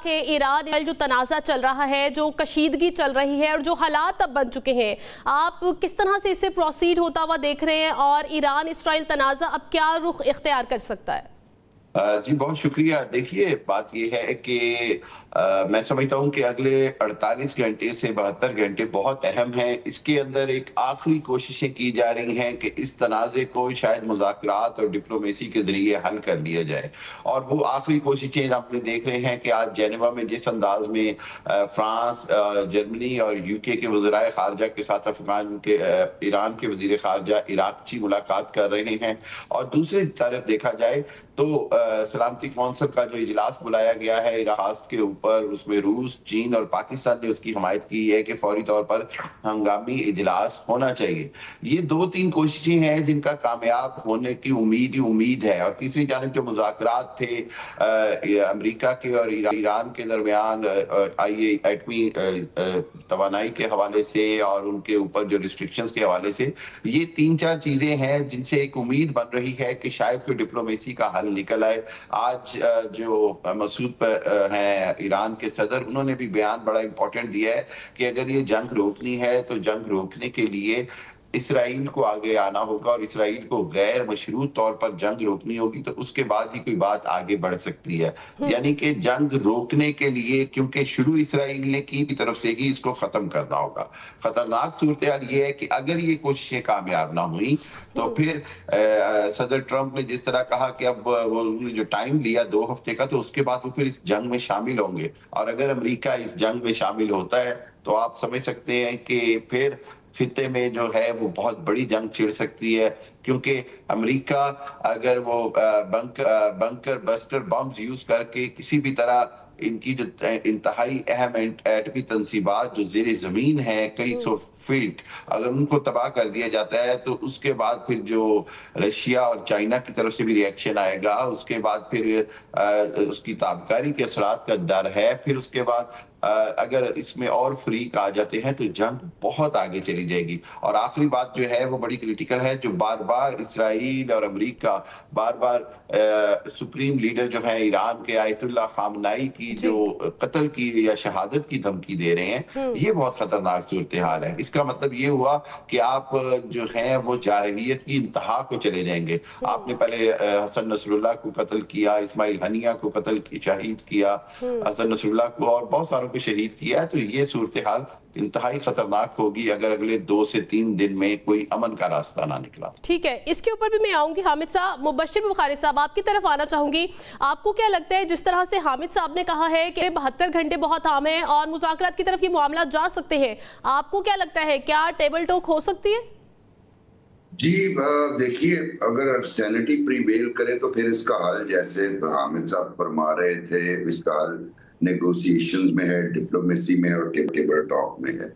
کہ ایران جو تنازع چل رہا ہے، جو کشیدگی چل رہی ہے اور جو حالات اب بن چکے ہیں، آپ کس طرح سے اس سے پروسیڈ ہوتا ہوا دیکھ رہے ہیں اور ایران اسرائیل تنازع اب کیا رخ اختیار کر سکتا ہے؟ جی بہت شکریہ. دیکھیے بات یہ ہے کہ میں سمجھتا ہوں کہ اگلے 48 گھنٹے سے 72 گھنٹے بہت اہم ہیں. اس کے اندر ایک آخری کوششیں کی جا رہی ہیں کہ اس تنازع کو شاید مذاکرات اور ڈپلومیسی کے ذریعے حل کر لیا جائے. اور وہ آخری کوششیں آپ نے دیکھ رہے ہیں کہ آج جنیوا میں جس انداز میں فرانس، جرمنی اور یو کے وزرائے خارجہ کے ساتھ ایران کے وزیر خارجہ عراق ملاقات کر رہے ہیں. اور دوسری طرف دیکھا جائے تو سلامتی کونسل کا جو اجلاس بلایا گیا ہے عراق کے اوپر، اس میں روس، چین اور پاکستان نے اس کی حمایت کی ہے کہ فوری طور پر ہنگامی اجلاس ہونا چاہیے. یہ 2-3 کوششیں ہیں جن کا کامیاب ہونے کی امید ہے. اور تیسری جانب جو مذاکرات تھے امریکہ کے اور ایران کے درمیان ایٹمی توانائی کے حوالے سے اور ان کے اوپر جو ریسٹرکشنز کے حوالے سے، یہ 3-4 چیزیں ہیں جن سے ایک امید بن رہی ہے کہ شاید کوئی ڈپلومیسی کا حل نکل آئے. آج جو مسعود ہیں ایران کے صدر، انہوں نے بھی بیان بڑا امپورٹنٹ دیا ہے کہ اگر یہ جنگ روکنی ہے تو جنگ روکنے کے لیے اسرائیل کو آگے آنا ہوگا اور اسرائیل کو غیر مشروط طور پر جنگ روکنی ہوگی، تو اس کے بعد ہی کوئی بات آگے بڑھ سکتی ہے. یعنی کہ جنگ روکنے کے لیے، کیونکہ شروع اسرائیل نے کی طرف سے ہی اس کو ختم کرنا ہوگا. خطرناک صورتحال یہ ہے کہ اگر یہ کوششیں کامیاب نہ ہوئیں تو پھر صدر ٹرمپ نے جس طرح کہا کہ اب وہ جو ٹائم لیا 2 ہفتے کا، تو اس کے بعد وہ پھر اس جنگ میں شامل ہوں گے. اور اگر امریکہ اس جنگ میں شامل ہوتا ہے تو آپ سمجھ سکتے ہیں کہ پھر خطے میں جو ہے وہ بہت بڑی جنگ چھڑ سکتی ہے. کیونکہ امریکہ اگر وہ بنکر بسٹر بمز یوز کر کے کسی بھی طرح ان کی جو انتہائی اہم ایٹمی تنصیبات جو زیر زمین ہیں کئی 100 فیٹ، اگر ان کو تباہ کر دیا جاتا ہے تو اس کے بعد پھر جو رشیا اور چائنا کی طرف سے بھی ریئیکشن آئے گا. اس کے بعد پھر اس کی تابکاری کے اثرات کا ڈر ہے. پھر اس کے بعد اگر اس میں اور فریق آ جاتے ہیں تو جنگ بہت آگے چلی جائے گی. اور آخری بات جو ہے وہ بڑی کریٹیکل ہے، جو بار بار اسرائیل اور امریکہ بار بار سپریم لیڈر جو ہیں ایران کے آیت اللہ خامنائی کی جو قتل کی یا شہادت کی دھمکی دے رہے ہیں، یہ بہت خطرناک صورتحال ہے. اس کا مطلب یہ ہوا کہ آپ جو ہیں وہ جارحیت کی انتہا کو چلے جائیں گے. آپ نے پہلے حسن نصر اللہ کو قتل کیا، اسماعیل ہنیہ کو شہید کیا، حسن نصر اللہ کو اور بہت ساروں کو شہید کیا ہے. تو یہ صورتحال انتہائی خطرناک ہوگی اگر اگلے 2 سے 3 دن میں کوئی امن کا راستہ نہ نکلا. ٹھیک ہے، اس کے اوپر بھی میں آؤں گی. حامد صاحب، مبشر بخاری صاحب، آپ کی طرف آنا چاہوں گی. آپ کو کیا لگتا ہے، جس طرح سے حامد صاحب نے کہا ہے کہ 72 گھنٹے بہت عام ہیں اور مذاکرات کی طرف یہ معاملات جا سکتے ہیں، آپ کو کیا لگتا ہے کیا ٹیبل ٹاک ہو سکتی ہے؟ جی دیکھیے، اگر سینٹی پریویل کرے تو پھر اس کا حل جیسے حامد صاحب فرما رہے تھے، اس کا حل نیگوسیشنز میں ہے، ڈپلومیسی میں اور ٹیبل ٹاک میں ہے.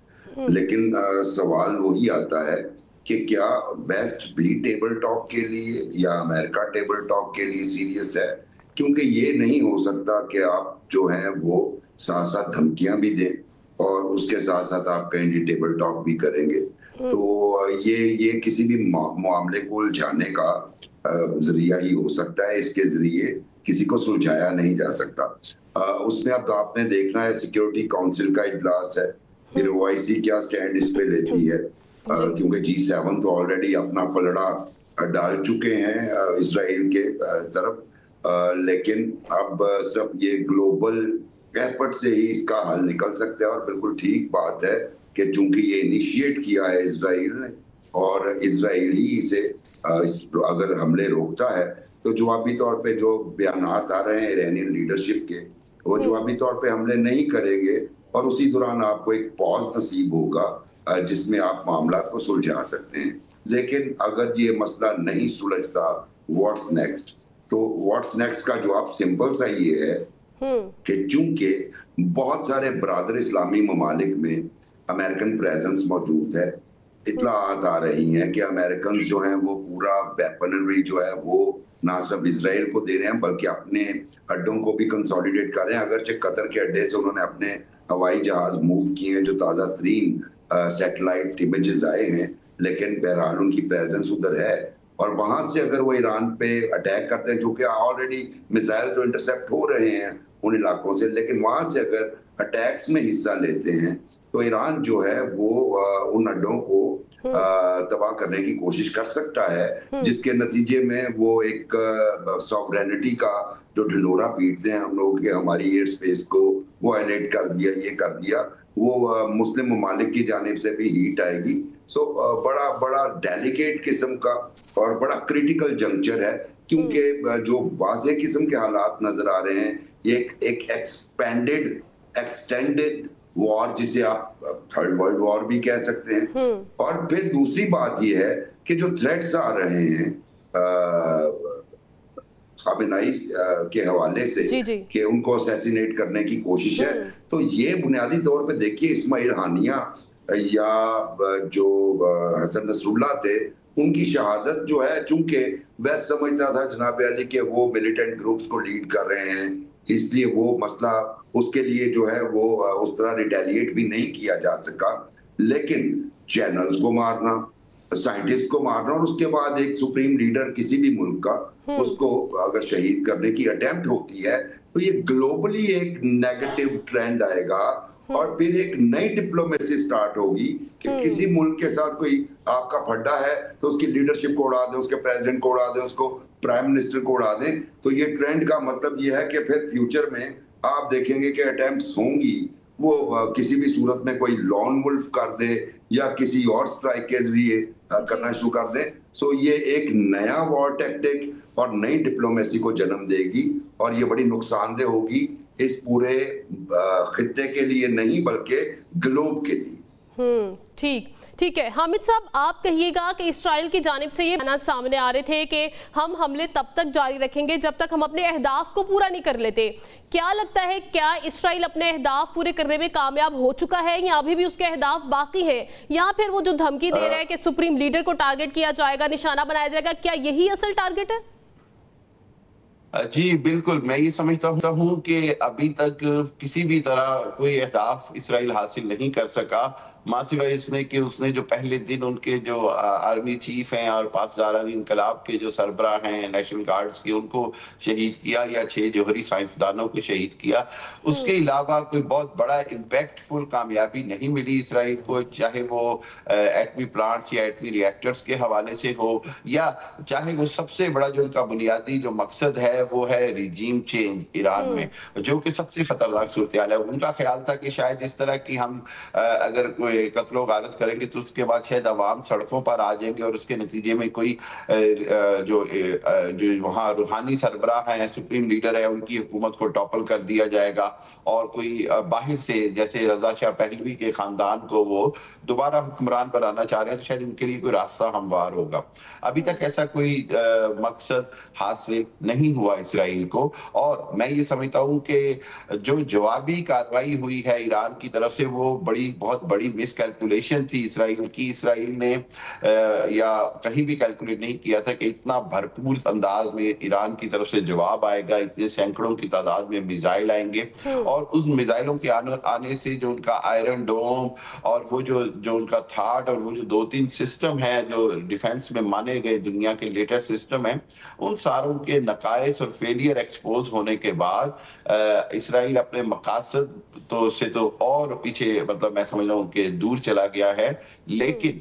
لیکن سوال وہی آتا ہے کہ کیا ویسٹ بھی ٹیبل ٹاک کے لیے یا امریکہ ٹیبل ٹاک کے لیے سیریس ہے؟ کیونکہ یہ نہیں ہو سکتا کہ آپ جو ہیں وہ ساتھ ساتھ دھمکیاں بھی دیں اور اس کے ساتھ ساتھ آپ کہیں جی ٹیبل ٹاک بھی کریں گے. تو یہ کسی بھی معاملے کو الجھانے کا ذریعہ ہی ہو سکتا ہے. اس کے ذریعے کسی کو سلجھایا نہیں جا سکتا. اس میں اب آپ نے دیکھنا ہے سیکیورٹی کونسل کا اجلاس ہے، پھر OIC کیا سٹینڈ اس پہ لیتی ہے، کیونکہ G7 تو آلریڈی اپنا پلڑا ڈال چکے ہیں اسرائیل کے طرف. لیکن اب صرف یہ گلوبل ایفرٹ سے ہی اس کا حل نکل سکتا ہے. اور بالکل ٹھیک بات ہے کہ چونکہ یہ انیشیٹ کیا ہے اسرائیل نے اور اسرائیل ہی اسے اگر حملے روکتا ہے تو جوابی طور پہ جو بیانات آ رہے ہیں ایرانین لیڈرشپ کے، وہ جوابی طور پہ حملے نہیں کریں گے اور اسی دوران آپ کو ایک پاز نصیب ہوگا جس میں آپ معاملات کو سلجھا سکتے ہیں. لیکن اگر یہ مسئلہ نہیں سلجھتا، واٹس نیکسٹ؟ تو واٹس نیکسٹ کا جواب سمپل سا یہ ہے کہ چونکہ بہت سارے برادر اسلامی ممالک میں امریکن پریزنس موجود ہے، اطلاعات آ رہی ہیں کہ امریکن جو ہیں وہ پورا ویپنری جو ہے وہ نہ صرف اسرائیل کو دے رہے ہیں بلکہ اپنے اڈوں کو بھی کنسولیڈیٹ کر رہے ہیں. اگرچہ قطر کے اڈے سے انہوں نے اپنے ہوائی جہاز موو کیے ہیں جو تازہ ترین سیٹلائٹ امیجز آئے ہیں، لیکن بہرحال ان کی پریزنس ادھر ہے. اور وہاں سے اگر وہ ایران پہ اٹیک کرتے ہیں، جو کہ آلریڈی میزائل جو انٹرسیپٹ ہو رہے ہیں ان علاقوں سے، لیکن وہاں سے اگر اٹیکس میں حصہ لیتے ہیں تو ایران جو ہے وہ ان اڈوں کو تباہ کرنے کی کوشش کر سکتا ہے، جس کے نتیجے میں وہ ایک سوورینٹی کا جو ڈھنڈورا پیٹتے ہیں ہم لوگ کہ ہماری ایئر سپیس کو وہ وائلیٹ کر دیا، یہ کر دیا، وہ مسلم ممالک کی جانب سے بھی ہیٹ آئے گی. سو بڑا ڈیلیکیٹ قسم کا اور بڑا کریٹیکل جنکچر ہے، کیونکہ جو واضح قسم کے حالات نظر آ رہے ہیں، یہ ایک ایکسٹینڈڈ وار جسے آپ تھرڈ ورلڈ وار بھی کہہ سکتے ہیں. اور پھر دوسری بات یہ ہے کہ جو تھریٹس آ رہے ہیں خامنائی کے حوالے سے کہ ان کو اسیسینیٹ کرنے کی کوشش ہے، تو یہ بنیادی طور پہ دیکھیے اسماعیل ہانیہ یا جو حسن نصر اللہ تھے، ان کی شہادت جو ہے، چونکہ ویسٹ سمجھتا تھا جناب علی کہ وہ ملیٹنٹ گروپس کو لیڈ کر رہے ہیں، اس لیے وہ مسئلہ اس کے لیے جو ہے وہ اس طرح ریٹیلیٹ بھی نہیں کیا جا سکا. لیکن جنرلز کو مارنا، سائنٹسٹ کو مارنا، اور اس کے بعد ایک سپریم لیڈر کسی بھی ملک کا اس کو اگر شہید کرنے کی اٹیمپٹ ہوتی ہے، تو یہ گلوبلی ایک نیگیٹو ٹرینڈ آئے گا، اور پھر ایک نئی ڈپلومیسی سٹارٹ ہوگی کہ کسی ملک کے ساتھ کوئی آپ کا پھڈا ہے تو اس کی لیڈرشپ کو اڑا دیں، اس کے پریزیڈنٹ کو اڑا دیں، اس کو پرائم منسٹر کو اڑا دیں. تو یہ ٹرینڈ کا مطلب یہ ہے کہ پھر فیوچر میں آپ دیکھیں گے کہ اٹیمپٹس ہوں گی وہ کسی بھی صورت میں کوئی لون ولف کر دے یا کسی اور سٹرائک کے ذریعے کرنا شروع کر دیں. سو یہ ایک نیا وار ٹیکٹک اور نئی ڈپلومیسی کو جنم دے گی، اور یہ بڑی نقصان دہ ہوگی اس پورے خطے کے لیے نہیں بلکہ گلوب کے لیے. ٹھیک ہے حامد صاحب، آپ کہیے گا کہ اسرائیل کی جانب سے یہ بیانات سامنے آ رہے تھے کہ ہم حملے تب تک جاری رکھیں گے جب تک ہم اپنے اہداف کو پورا نہیں کر لیتے. کیا لگتا ہے، کیا اسرائیل اپنے اہداف پورے کرنے میں کامیاب ہو چکا ہے یا ابھی بھی اس کے اہداف باقی ہیں، یا پھر وہ جو دھمکی دے رہے ہیں کہ سپریم لیڈر کو ٹارگٹ کیا جائے گا، نشانہ بنایا جائے گا، کیا یہی اصل ٹارگٹ ہے؟ جی بالکل، میں یہ سمجھتا ہوں کہ ابھی تک کسی بھی طرح کوئی اہداف اسرائیل حاصل نہیں کر سکا، ماں سوائے اس نے کہ اس نے جو پہلے دن ان کے جو آرمی چیف ہیں اور پاسداران انقلاب کے جو سربراہ ہیں نیشنل گارڈز کے، ان کو شہید کیا، یا 6 جوہری سائنسدانوں کو شہید کیا. اس کے علاوہ کوئی بہت بڑا امپیکٹ فل کامیابی نہیں ملی اسرائیل کو، چاہے وہ ایٹمی پلانٹس یا ایٹمی ریئیکٹرز کے حوالے سے ہو، یا چاہے وہ سب سے بڑا جو ان کا بنیادی جو مقصد ہے وہ ہے ریجیم چینج ایران میں، جو کہ سب سے خطرناک صورتحال ہے. ان کا خیال تھا کہ شاید اس طرح کی ہم اگر کوئی قتل و غارت کریں گے تو اس کے بعد شاید عوام سڑکوں پر آ جائیں گے، اور اس کے نتیجے میں کوئی جو وہاں روحانی سربراہ ہیں، سپریم لیڈر ہیں، ان کی حکومت کو ٹاپل کر دیا جائے گا، اور کوئی باہر سے جیسے رضا شاہ پہلوی کے خاندان کو وہ دوبارہ حکمران بنانا چاہ رہے ہیں، تو شاید ان کے لیے کوئی راستہ ہموار ہوگا. ابھی تک ایسا کوئی مقصد حاصل نہیں ہوا اسرائیل کو، اور میں یہ سمجھتا ہوں کہ جو جوابی کارروائی ہوئی ہے ایران کی طرف سے وہ بہت بڑی مس کیلکولیشن تھی اسرائیل کی. اسرائیل نے یا کہیں بھی کیلکولیٹ نہیں کیا تھا کہ اتنا بھرپور انداز میں ایران کی طرف سے جواب آئے گا، اتنے سینکڑوں کی تعداد میں میزائل آئیں گے، اور اس میزائلوں کے آنے سے جو ان کا آئرن ڈوم اور وہ جو ان کا تھاٹ اور وہ جو 2-3 سسٹم ہیں جو ڈیفنس میں مانے گئے دنیا کے لیٹسٹ سسٹم ہیں، ان ساروں کے نقائص اور فیلئر ایکسپوز ہونے کے بعد اسرائیل اپنے مقاصد سے تو اور پیچھے، مطلب میں سمجھ رہا ہوں کہ دور چلا گیا ہے. لیکن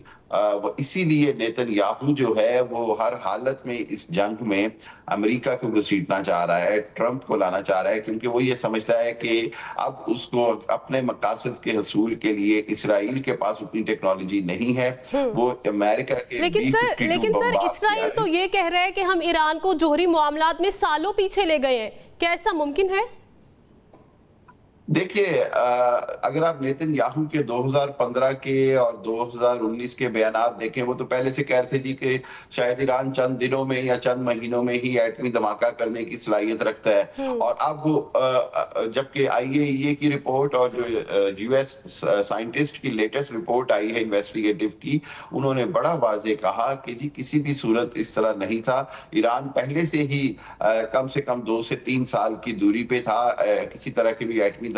اسی لیے نیتن یاہو جو ہے وہ ہر حالت میں اس جنگ میں امریکہ کو گھسیٹنا چاہ رہا ہے، ٹرمپ کو لانا چاہ رہا ہے، کیونکہ وہ یہ سمجھتا ہے کہ اب اس کو اپنے مقاصد کے حصول کے لیے اسرائیل کے پاس اتنی ٹیکنالوجی نہیں ہے. وہ امریکہ کے لیکن سر اسرائیل تو یہ کہہ رہا ہے کہ ہم ایران کو جوہری معاملات میں سالوں پیچھے لے گئے ہیں، کیا ایسا ممکن ہے؟ دیکھیے، اگر آپ نیتن یاہو کے 2015 کے اور 2019 کے بیانات دیکھیں، وہ تو پہلے سے کہہ رہے تھے جی کہ شاید ایران چند دنوں میں یا چند مہینوں میں ہی ایٹمی دھماکہ کرنے کی صلاحیت رکھتا ہے. اور اب جبکہ IAEA کی رپورٹ اور جو US سائنٹسٹ کی لیٹسٹ رپورٹ آئی ہے انویسٹیگیٹو کی، انہوں نے بڑا واضح کہا کہ جی کسی بھی صورت اس طرح نہیں تھا. ایران پہلے سے ہی کم سے کم 2 سے 3 سال کی دوری پہ تھا کسی طرح کی بھی ایٹمی